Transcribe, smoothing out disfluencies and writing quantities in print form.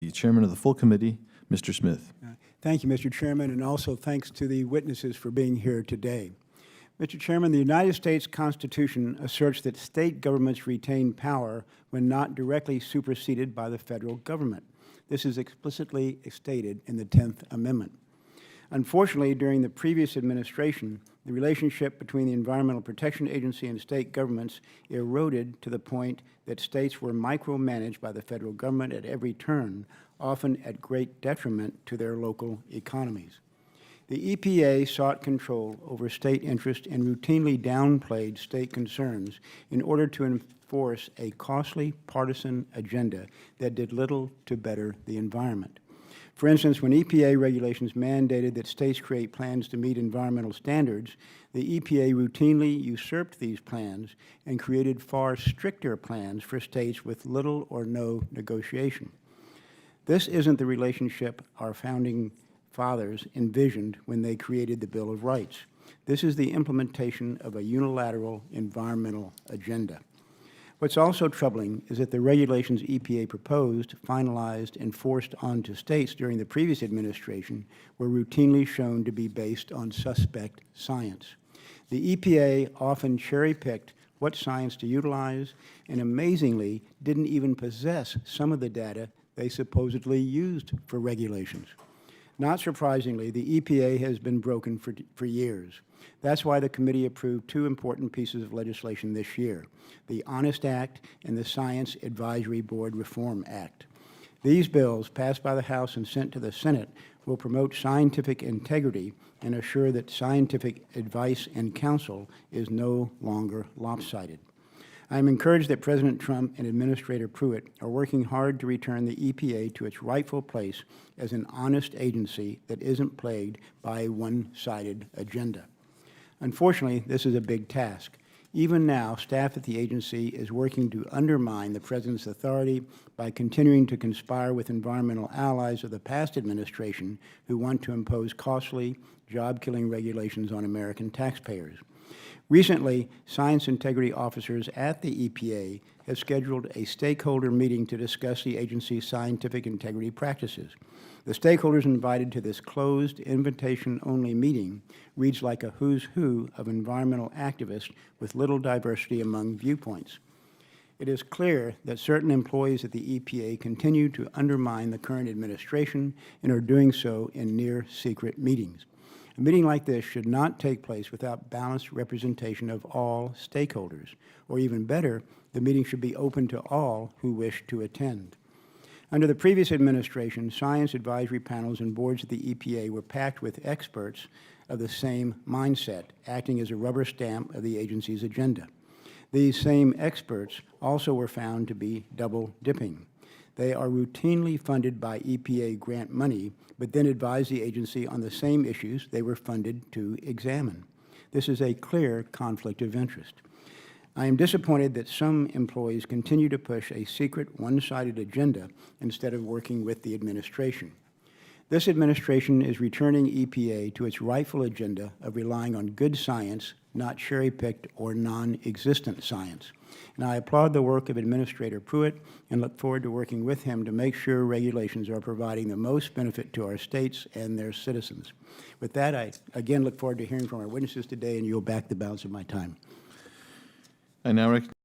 The Chairman of the full committee, Mr. Smith. Thank you, Mr. Chairman, and also thanks to the witnesses for being here today. Mr. Chairman, the United States Constitution asserts that state governments retain power when not directly superseded by the federal government. This is explicitly stated in the 10th Amendment. Unfortunately, during the previous administration, the relationship between the Environmental Protection Agency and state governments eroded to the point that states were micromanaged by the federal government at every turn, often at great detriment to their local economies. The EPA sought control over state interest and routinely downplayed state concerns in order to enforce a costly partisan agenda that did little to better the environment. For instance, when EPA regulations mandated that states create plans to meet environmental standards, the EPA routinely usurped these plans and created far stricter plans for states with little or no negotiation. This isn't the relationship our founding fathers envisioned when they created the Bill of Rights. This is the implementation of a unilateral environmental agenda. What's also troubling is that the regulations EPA proposed, finalized, and forced onto states during the previous administration were routinely shown to be based on suspect science. The EPA often cherry-picked what science to utilize and amazingly didn't even possess some of the data they supposedly used for regulations. Not surprisingly, the EPA has been broken for years. That's why the committee approved two important pieces of legislation this year, the HONEST Act and the Science Advisory Board Reform Act. These bills, passed by the House and sent to the Senate, will promote scientific integrity and assure that scientific advice and counsel is no longer lopsided. I am encouraged that President Trump and Administrator Pruitt are working hard to return the EPA to its rightful place as an honest agency that isn't plagued by a one-sided agenda. Unfortunately, this is a big task. Even now, staff at the agency is working to undermine the President's authority by continuing to conspire with environmental allies of the past administration who want to impose costly, job-killing regulations on American taxpayers. Recently, science integrity officers at the EPA have scheduled a stakeholder meeting to discuss the agency's scientific integrity practices. The stakeholders invited to this closed, invitation-only meeting reads like a who's who of environmental activists with little diversity among viewpoints. It is clear that certain employees at the EPA continue to undermine the current administration and are doing so in near-secret meetings. A meeting like this should not take place without balanced representation of all stakeholders, or even better, the meeting should be open to all who wish to attend. Under the previous administration, science advisory panels and boards at the EPA were packed with experts of the same mindset, acting as a rubber stamp of the agency's agenda. These same experts also were found to be double-dipping. They are routinely funded by EPA grant money, but then advise the agency on the same issues they were funded to examine. This is a clear conflict of interest. I am disappointed that some employees continue to push a secret, one-sided agenda instead of working with the administration. This administration is returning EPA to its rightful agenda of relying on good science, not cherry-picked or non-existent science. And I applaud the work of Administrator Pruitt and look forward to working with him to make sure regulations are providing the most benefit to our states and their citizens. With that, I again look forward to hearing from our witnesses today and yield back the balance of my time. I now recognize